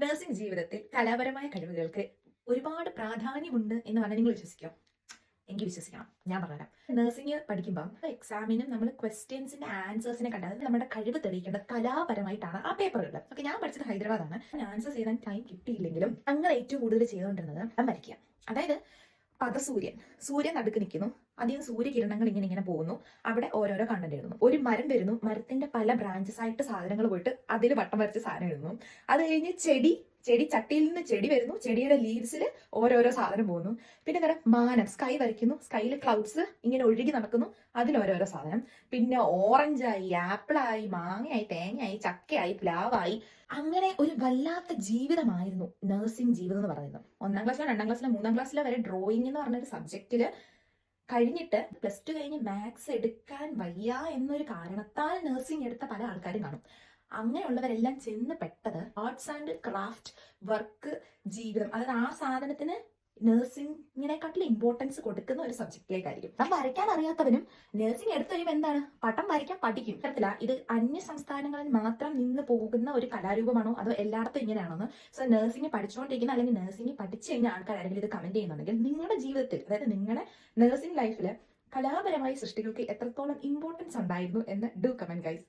Nursing ജീവിതത്തിൽ കലാപരമായ കഴിവുകൾക്ക് ഒരുപാട് പ്രാധാന്യമുണ്ട് എന്ന് പറഞ്ഞാൽ നിങ്ങൾ വിശ്വസിക്കാം? എനിക്ക് വിശ്വസിക്കണം. ഞാൻ പറഞ്ഞുതരാം. നഴ്സിംഗ് പഠിക്കുമ്പോൾ എക്സാമിനും നമ്മൾ ക്വസ്റ്റ്യൻസിന്റെ ആൻസേഴ്സിനെ കണ്ട് അതായത് നമ്മുടെ കഴിവ് തെളിയിക്കേണ്ടത് കലാപരമായിട്ടാണ് ആ പേപ്പറുകൾ. ഓക്കെ, ഞാൻ പഠിച്ചത് ഹൈദരാബാദാണ്. ആൻസേഴ്സ് ചെയ്താൽ ടൈം കിട്ടിയില്ലെങ്കിലും ഞങ്ങൾ ഏറ്റവും കൂടുതൽ ചെയ്തുകൊണ്ടിരുന്നത് പടം വരയ്ക്കുക. അതായത് സൂര്യൻ നടുക്ക് നിൽക്കുന്നു, അധികം സൂര്യകിരണങ്ങൾ ഇങ്ങനെ പോകുന്നു, അവിടെ ഓരോരോ കണ്ടന്റ് എഴുതുന്നു. ഒരു മരം വരുന്നു, മരത്തിന്റെ പല ബ്രാഞ്ചസ് ആയിട്ട് സാധനങ്ങൾ പോയിട്ട് അതിൽ വട്ടം വരച്ച് സാധനം എഴുതുന്നു. അത് കഴിഞ്ഞ് ചെടി ചട്ടിയിൽ നിന്ന് ചെടി വരുന്നു, ചെടിയുടെ ലീവ്സിൽ ഓരോരോ സാധനം പോകുന്നു. പിന്നെ മാനം സ്കൈ വരയ്ക്കുന്നു, സ്കൈയിൽ ക്ലൗഡ്സ് ഇങ്ങനെ ഒഴുകി നടക്കുന്നു, അതിൽ ഓരോരോ സാധനം. പിന്നെ ഓറഞ്ചായി, ആപ്പിളായി, മാങ്ങയായി, തേങ്ങയായി, ചക്കയായി, പ്ലാവായി. അങ്ങനെ ഒരു വല്ലാത്ത ജീവിതമായിരുന്നു നഴ്സിംഗ് ജീവിതം എന്ന് പറയുന്നത്. 1ാം ക്ലാസ്സിലോ 2ാം ക്ലാസ്സിലോ 3ാം ക്ലാസ്സിലോ വരെ ഡ്രോയിങ് എന്ന് പറഞ്ഞൊരു സബ്ജക്റ്റില് കഴിഞ്ഞിട്ട് +2 കഴിഞ്ഞ് മാത്സ് എടുക്കാൻ വയ്യ എന്നൊരു കാരണത്താൽ നഴ്സിംഗ് എടുത്ത പല ആൾക്കാരും കാണും. അങ്ങനെയുള്ളവരെല്ലാം ചെന്ന് പെട്ടത് ആർട്സ് ആൻഡ് ക്രാഫ്റ്റ് വർക്ക് ജീവിതം, അതായത് ആ സാധനത്തിന് നഴ്സിംഗിനെക്കാട്ടിൽ ഇമ്പോർട്ടൻസ് കൊടുക്കുന്ന ഒരു സബ്ജക്റ്റിലേക്കായിരിക്കും. ഞാൻ വരയ്ക്കാൻ അറിയാത്തവനും നഴ്സിംഗ് എടുത്തു കഴിയുമ്പോൾ എന്താണ്, പടം വരയ്ക്കാൻ പഠിക്കും. ഇത്തരത്തില ഇത് അന്യ സംസ്ഥാനങ്ങളിൽ മാത്രം നിന്ന് പോകുന്ന ഒരു കലാരൂപമാണോ അതോ എല്ലായിടത്തും ഇങ്ങനെയാണോ? സോ നഴ്സിംഗ് പഠിച്ചുകൊണ്ടിരിക്കുന്ന അല്ലെങ്കിൽ നഴ്സിംഗ് പഠിച്ചു കഴിഞ്ഞ ആൾക്കാരാണെങ്കിൽ ഇത് കമന്റ് ചെയ്യുന്നുണ്ടെങ്കിൽ നിങ്ങളുടെ ജീവിതത്തിൽ, അതായത് നിങ്ങളുടെ നഴ്സിംഗ് ലൈഫിൽ കലാപരമായ സൃഷ്ടികൾക്ക് എത്രത്തോളം ഇമ്പോർട്ടൻസ് ഉണ്ടായിരുന്നു എന്ന് ഡു കമന്റ് ഗൈസ്.